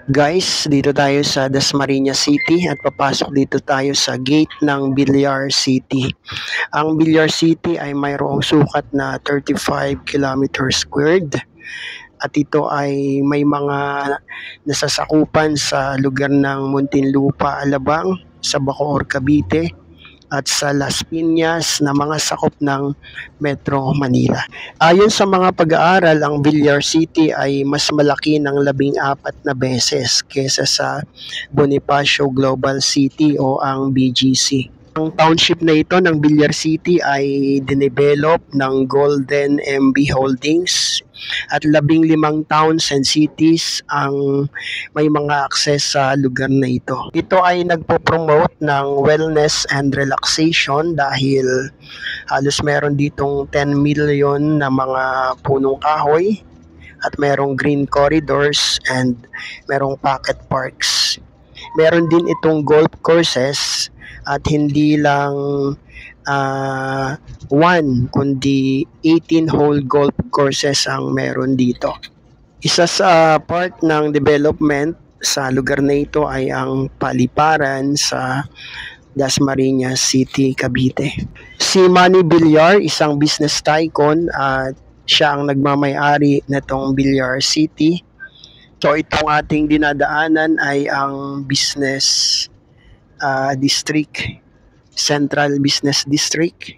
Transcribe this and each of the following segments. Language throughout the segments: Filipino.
Guys, dito tayo sa Dasmariñas City at papasok dito tayo sa gate ng Villar City. Ang Villar City ay mayroong sukat na 35 km squared at ito ay may mga nasasakupan sa lugar ng Muntinlupa, Alabang, sa Bacoor, Cavite at sa Las Piñas na mga sakop ng Metro Manila. Ayon sa mga pag-aaral, ang Villar City ay mas malaki ng 14 na beses kesa sa Bonifacio Global City o ang BGC. Ang township na ito ng Villar City ay dinevelop ng Golden MB Holdings at 15 towns and cities ang may mga access sa lugar na ito. Ito ay nagpo-promote ng wellness and relaxation dahil halos meron ditong 10 million na mga punong kahoy at merong green corridors and merong pocket parks. Meron din itong golf courses at hindi lang one kundi 18-hole golf courses ang meron dito. Isa sa part ng development sa lugar na ito ay ang paliparan sa Dasmariñas City, Cavite. Si Manny Villar, isang business tycoon at siya ang nagmamay-ari nitong Villar City. So itong ating dinadaanan ay ang business district, Central Business District.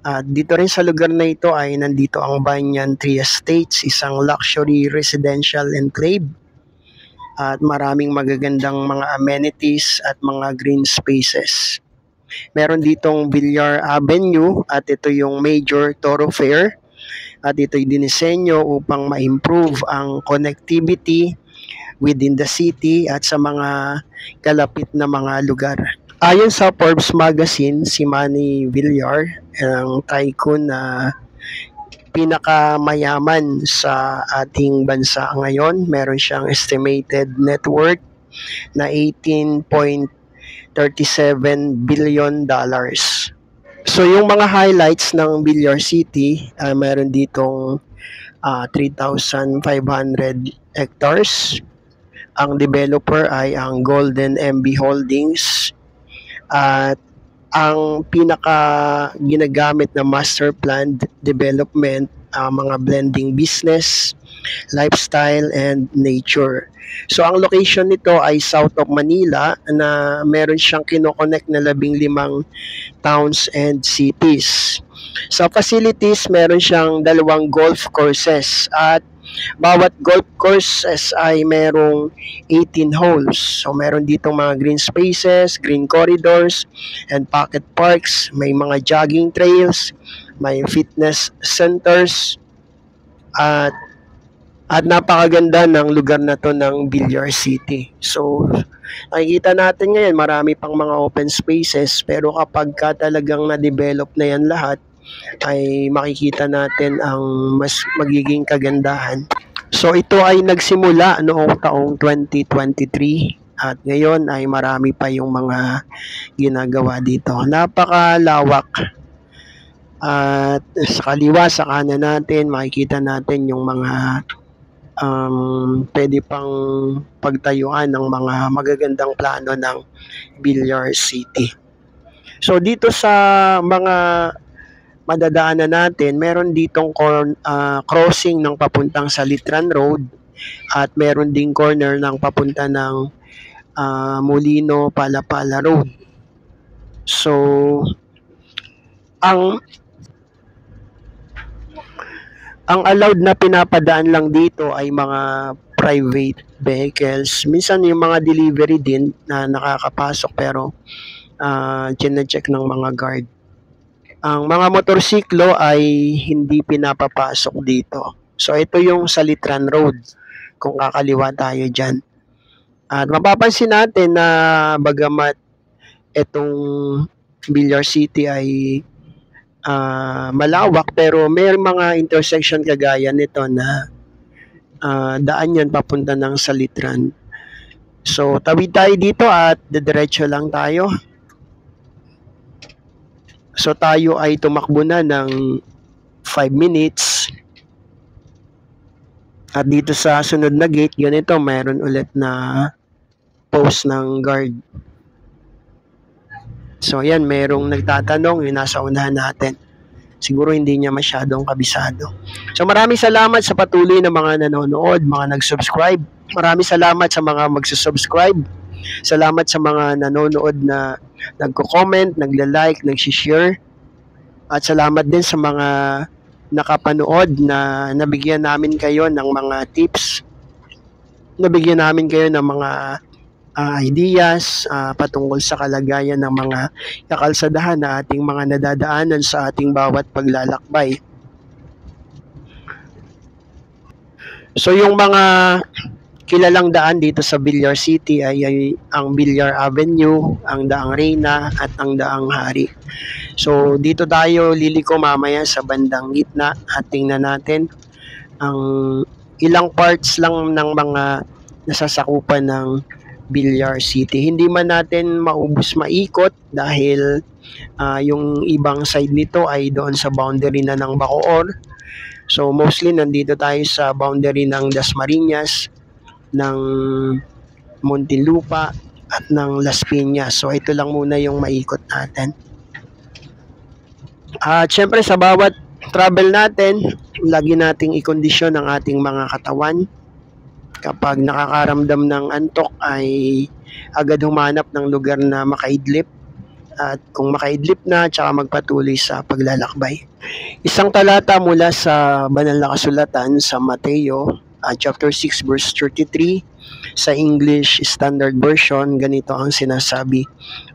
At dito rin sa lugar na ito ay nandito ang Banyan Tree Estates, isang luxury residential enclave. At maraming magagandang mga amenities at mga green spaces. Meron ditong Villar Avenue at ito yung major thoroughfare. At ito'y dinisenyo upang ma-improve ang connectivity within the city at sa mga kalapit na mga lugar. Ayon sa Forbes magazine, si Manny Villar, ang tycoon na pinakamayaman sa ating bansa ngayon. Meron siyang estimated net worth na $18.37 billion. So yung mga highlights ng Villar City, meron ditong 3,500 hectares. Ang developer ay ang Golden MB Holdings at ang pinaka ginagamit na master plan development, mga blending business, lifestyle and nature. So ang location nito ay south of Manila na meron siyang kinoconnect na 15 towns and cities. Sa facilities, meron siyang 2 golf courses at bawat golf courses ay merong 18 holes. So meron ditong mga green spaces, green corridors, and pocket parks. May mga jogging trails, may fitness centers, at napakaganda ng lugar na to ng Villar City. So nakikita natin ngayon marami pang mga open spaces, pero kapag talagang na-develop na yan lahat, ay makikita natin ang mas magiging kagandahan. So ito ay nagsimula noong taong 2023 at ngayon ay marami pa yung mga ginagawa dito. Napakalawak. At sa kaliwa, sa kanan natin, makikita natin yung mga pwede pang pagtayuan ng mga magagandang plano ng Villar City. So dito sa mga madadaanan natin, meron ditong crossing ng papuntang sa Litran Road at meron ding corner ng papunta ng Molino, Palapala Road. So ang allowed na pinapadaan lang dito ay mga private vehicles. Minsan yung mga delivery din na nakakapasok pero chine-check ng mga guard. Ang mga motorsiklo ay hindi pinapapasok dito. So ito yung sa Litran Road kung kakaliwa tayo dyan. At mapapansin natin na bagamat itong Villar City ay malawak, pero may mga intersection kagaya nito na daan yan papunta ng sa Litran. So tawid tayo dito at diretso lang tayo. So tayo ay tumakbo na ng 5 minutes. At dito sa sunod na gate, ganito, mayroon ulit na post ng guard. So yan, merong nagtatanong, yung nasa unahan natin. Siguro hindi niya masyadong kabisado. So maraming salamat sa patuloy na mga nanonood, mga nag-subscribe. Maraming salamat sa mga magsusubscribe. Salamat sa mga nanonood na nagko-comment, nagla-like, nag-share. At salamat din sa mga nakapanood na nabigyan namin kayo ng mga tips. Nabigyan namin kayo ng mga ideas patungkol sa kalagayan ng mga kakalsadahan na ating mga nadadaanan sa ating bawat paglalakbay. So yung mga kilalang daan dito sa Villar City ay ang Villar Avenue, ang Daang Reyna at ang Daang Hari. So dito tayo liliko mamaya sa bandang gitna at tingnan natin ang ilang parts lang ng mga nasasakupan ng Villar City. Hindi man natin maubos maikot dahil yung ibang side nito ay doon sa boundary na ng Bacoor. So mostly nandito tayo sa boundary ng Dasmariñas, ng Muntinlupa at ng Las Piñas. So ito lang muna yung maikot natin. At syempre sa bawat travel natin, lagi nating ikondisyon ang ating mga katawan. Kapag nakakaramdam ng antok ay agad humanap ng lugar na makaidlip. At kung makaidlip na, tsaka magpatuloy sa paglalakbay. Isang talata mula sa banal na kasulatan sa Mateo, chapter 6 verse 33, sa English Standard Version, ganito ang sinasabi: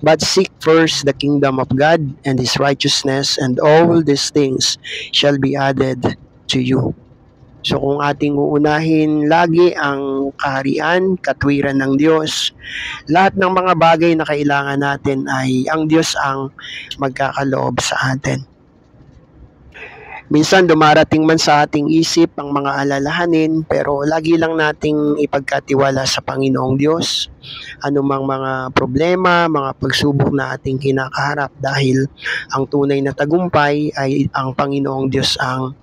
"But seek first the kingdom of God and His righteousness, and all these things shall be added to you." So kung ating uunahin lagi ang kaharian, katwiran ng Diyos, lahat ng mga bagay na kailangan natin ay ang Diyos ang magkakaloob sa atin. Minsan dumarating man sa ating isip ang mga alalahanin, pero lagi lang nating ipagkatiwala sa Panginoong Diyos anumang mga problema, mga pagsubok na ating kinakaharap, dahil ang tunay na tagumpay ay ang Panginoong Diyos ang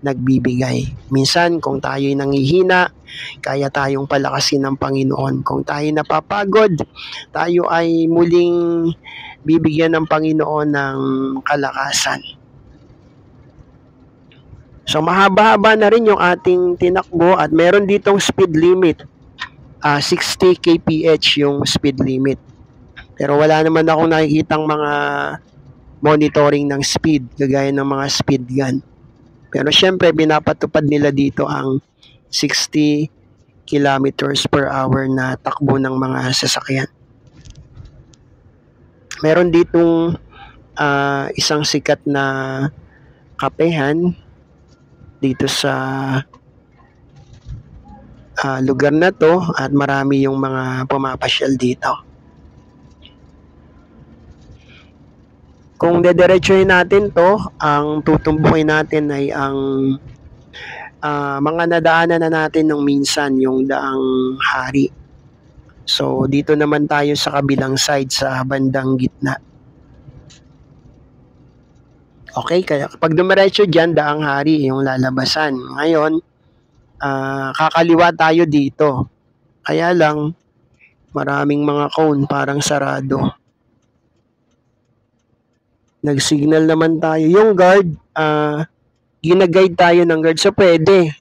nagbibigay. Minsan kung tayo'y nanghihina, kaya tayong palakasin ng Panginoon. Kung tayo napapagod, tayo ay muling bibigyan ng Panginoon ng kalakasan. So mahaba-haba na rin yung ating tinakbo at meron ditong speed limit. 60 kph yung speed limit. Pero wala naman akong nakikitang mga monitoring ng speed kagaya ng mga speed gun. Pero syempre binapatupad nila dito ang 60 kilometers per hour na takbo ng mga sasakyan. Meron ditong isang sikat na kapehan dito sa lugar na to at marami yung mga pumapasyal dito. Kung dediretsuhin natin to, ang tutumbukin natin ay ang mga nadaanan na natin nung minsan, yung Daang Hari. So dito naman tayo sa kabilang side sa bandang gitna. Okay, kaya kapag dumiretso dyan, Daang Hari yung lalabasan. Ngayon, kakaliwa tayo dito. Kaya lang, maraming mga cone, parang sarado. Nag-signal naman tayo. Yung guard, ginaguide tayo ng guard. So, pwede.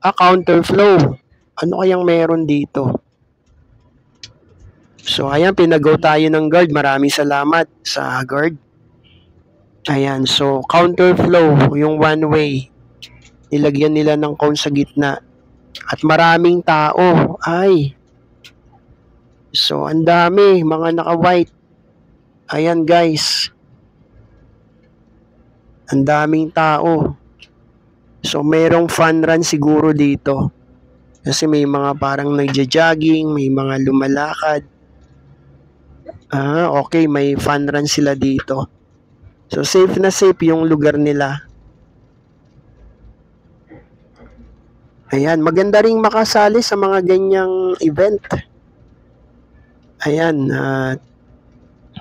Counterflow. Ano kayang meron dito? So, ayan, pinag-go tayo ng guard. Maraming salamat sa guard. Ayan, so counterflow, yung one way, nilagyan nila ng cone sa gitna. At maraming tao, ay. So, ang dami, mga naka-white. Ayan guys. Ang daming tao. So, merong fun run siguro dito. Kasi may mga parang nagja-jogging, may mga lumalakad. Okay, may fun run sila dito. So, safe na safe yung lugar nila. Ayan, maganda ring makasali sa mga ganyang event. Ayan,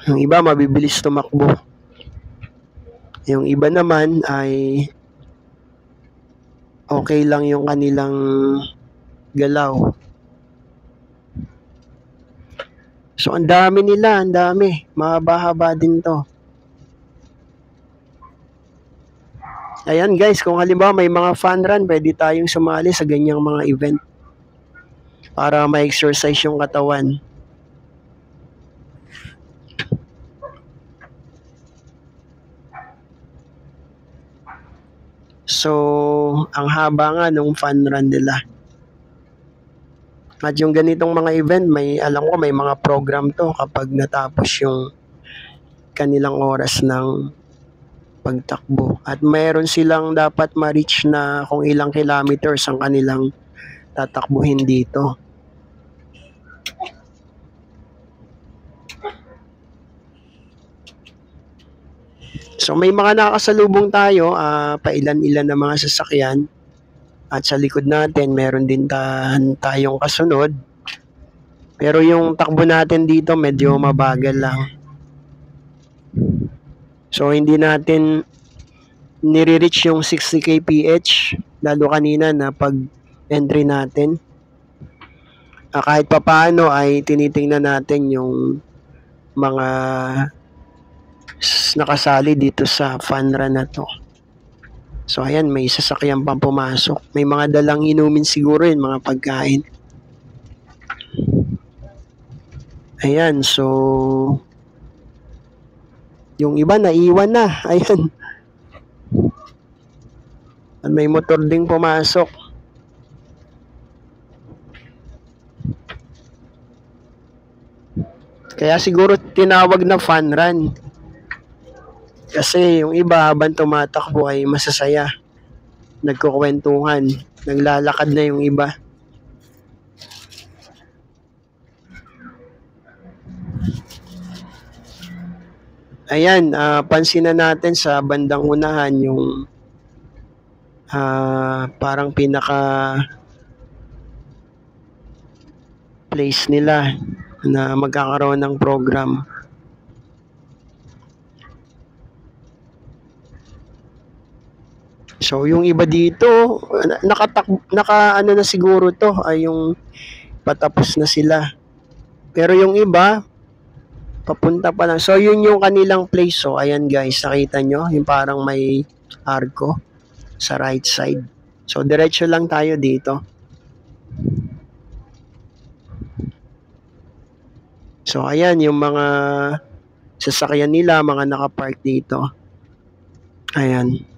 yung iba mabibilis tumakbo. Yung iba naman ay okay lang yung kanilang galaw. So, ang dami nila, ang dami. Mahaba-haba din to. Ayan guys, kung halimbawa may mga fun run, pwede tayong sumali sa ganyang mga event para ma-exercise yung katawan. So, ang haba nga nung fun run nila. At yung ganitong mga event, alam ko may mga program to kapag natapos yung kanilang oras ng pagtakbo. At mayroon silang dapat ma-reach na kung ilang kilometers ang kanilang tatakbuhin dito. So may mga nakasalubong tayo, pailan-ilan na mga sasakyan. At sa likod natin, meron din tayong kasunod. Pero yung takbo natin dito, medyo mabagal lang. So hindi natin nire-reach yung 60 kph, lalo kanina na pag-entry natin. Kahit papaano ay tinitingnan natin yung mga nakasali dito sa fun run na to. So ayan, may sasakyan pang pumasok. May mga dalang inumin siguro yun, mga pagkain. Ayan, so yung iba naiwan na. Ayan. At may motor ding pumasok. Kaya siguro tinawag na fun run. Kasi yung iba habang tumatakbo ay masasaya. Nagkukwentuhan. Naglalakad na yung iba. Ayan, pansin na natin sa bandang unahan yung parang pinaka place nila na magkakaroon ng program. So yung iba dito ano na siguro to ay yung patapos na sila. Pero yung iba papunta pa lang. So yun yung kanilang place. So ayan guys, nakita nyo yung parang may arco sa right side. So diretso lang tayo dito. So ayan yung mga sasakyan nila, mga nakapark dito. Ayan.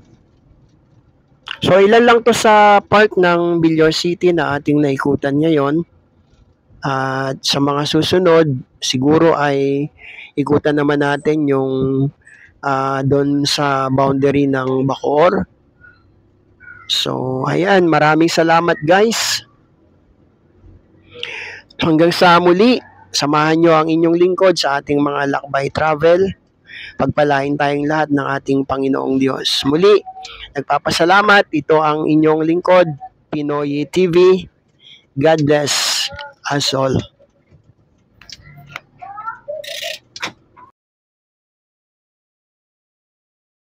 So ilan lang to sa park ng Villor City na ating naikutan ngayon. At sa mga susunod, siguro ay ikutan naman natin yung doon sa boundary ng Bacoor. So ayan, maraming salamat guys. Hanggang sa muli, samahan nyo ang inyong lingkod sa ating mga lakbay travel. Pagpalain tayong lahat ng ating Panginoong Diyos. Muli, nagpapasalamat. Ito ang inyong lingkod, Pinoy TV. God bless us all.